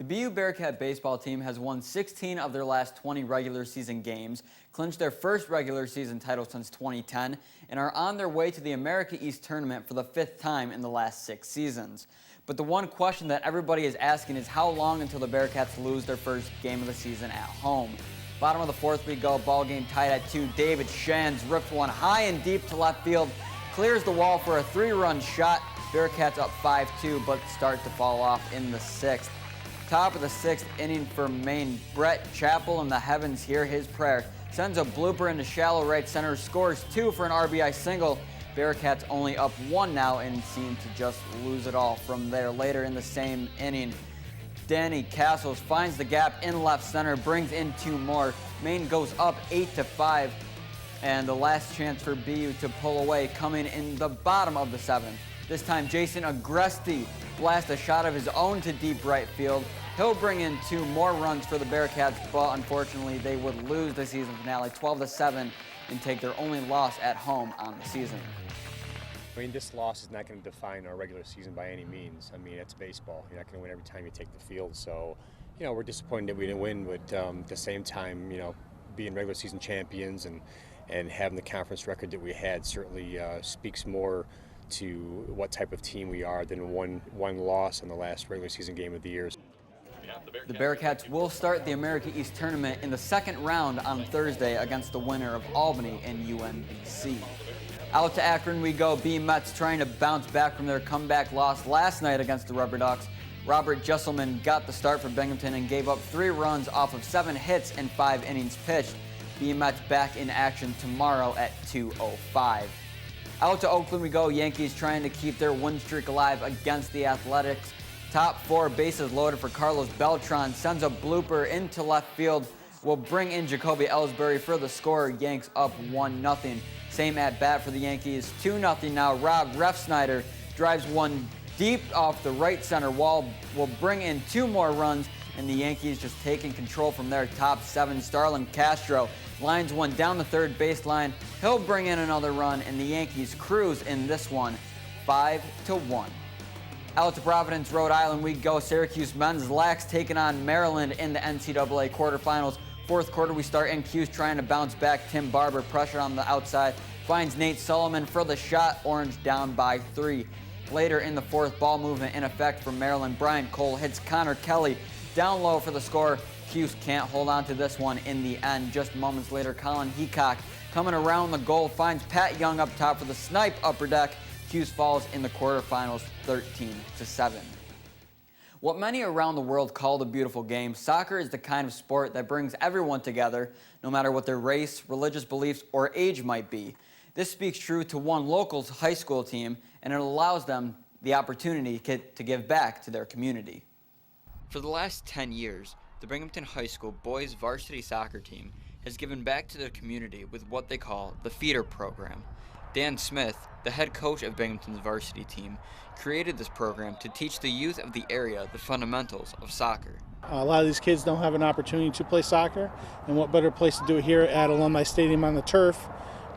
BU Bearcat baseball team has won 16 of their last 20 regular season games, clinched their first regular season title since 2010, and are on their way to the America East Tournament for the 5th time in the last 6 seasons. But the one question that everybody is asking is how long until the Bearcats lose their first game of the season at home. Bottom of the 4th we go, ball game tied at 2. David Shands ripped one high and deep to left field, clears the wall for a 3-run shot. Bearcats up 5-2, but start to fall off in the 6th. Top of the 6th inning for Maine, Brett Chappell in the heavens hear his prayer. Sends a blooper into shallow right center, scores 2 for an RBI single. Bearcats only up 1 now and seem to just lose it all from there. Later in the same inning, Danny Castles finds the gap in left center, brings in 2 more. Maine goes up 8-5, and the last chance for BU to pull away coming in the bottom of the 7th. This time, Jason Agresti blasts a shot of his own to deep right field. He'll bring in 2 more runs for the Bearcats, but unfortunately, they would lose the season finale 12-7 and take their only loss at home on the season. I mean, this loss is not going to define our regular season by any means. I mean, it's baseball. You're not going to win every time you take the field. So, we're disappointed that we didn't win, but at the same time, being regular season champions and having the conference record that we had certainly speaks more to what type of team we are than one loss in the last regular season game of the year. The Bearcats will start the America East Tournament in the 2nd round on Thursday against the winner of Albany and UMBC. Out to Akron we go. B-Mets trying to bounce back from their comeback loss last night against the Rubber Ducks. Robert Jesselman got the start for Binghamton and gave up 3 runs off of 7 hits and 5 innings pitched. B-Mets back in action tomorrow at 2:05. Out to Oakland we go. Yankees trying to keep their win streak alive against the Athletics. Top 4 bases loaded for Carlos Beltran. Sends a blooper into left field. Will bring in Jacoby Ellsbury for the score. Yanks up 1-0. Same at bat for the Yankees. 2-0 now. Rob Refsnyder drives one deep off the right center wall. Will bring in 2 more runs. And the Yankees just taking control from their top 7. Starlin Castro lines one down the 3rd baseline. He'll bring in another run, and the Yankees cruise in this one, 5-1. Out to Providence, Rhode Island we go. Syracuse men's lax taking on Maryland in the NCAA quarterfinals. 4th quarter we start in. Cuse trying to bounce back. Tim Barber pressure on the outside. Finds Nate Sullivan for the shot. Orange down by 3. Later in the 4th, ball movement in effect for Maryland. Brian Cole hits Connor Kelly down low for the score. Cuse can't hold on to this one in the end. Just moments later, Colin Heacock coming around the goal finds Pat Young up top for the snipe upper deck. Cuse falls in the quarterfinals 13-7. What many around the world call the beautiful game, soccer is the kind of sport that brings everyone together, no matter what their race, religious beliefs, or age might be. This speaks true to one local high school team, and it allows them the opportunity to give back to their community. For the last 10 years, the Binghamton High School boys varsity soccer team has given back to their community with what they call the Feeder Program. Dan Smith, the head coach of Binghamton's varsity team, created this program to teach the youth of the area the fundamentals of soccer. A lot of these kids don't have an opportunity to play soccer, and what better place to do it here at Alumni Stadium on the turf,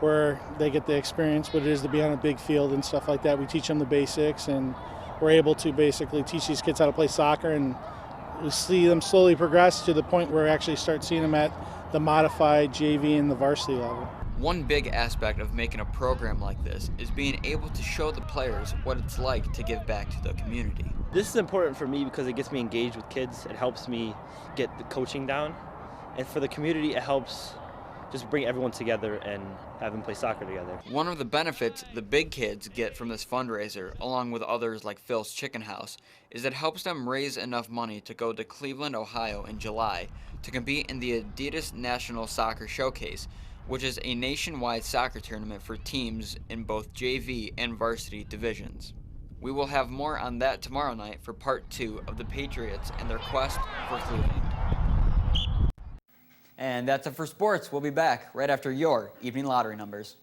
where they get the experience what it is to be on a big field and stuff like that. We teach them the basics, and we're able to basically teach these kids how to play soccer, and we see them slowly progress to the point where we actually start seeing them at the modified JV and the varsity level. One big aspect of making a program like this is being able to show the players what it's like to give back to the community. This is important for me because it gets me engaged with kids. It helps me get the coaching down. And for the community, it helps just bring everyone together and have them play soccer together. One of the benefits the big kids get from this fundraiser, along with others like Phil's Chicken House, is it helps them raise enough money to go to Cleveland, Ohio in July to compete in the Adidas National Soccer Showcase, which is a nationwide soccer tournament for teams in both JV and varsity divisions. We will have more on that tomorrow night for part 2 of the Patriots and their quest for Cleveland. And that's it for sports. We'll be back right after your evening lottery numbers.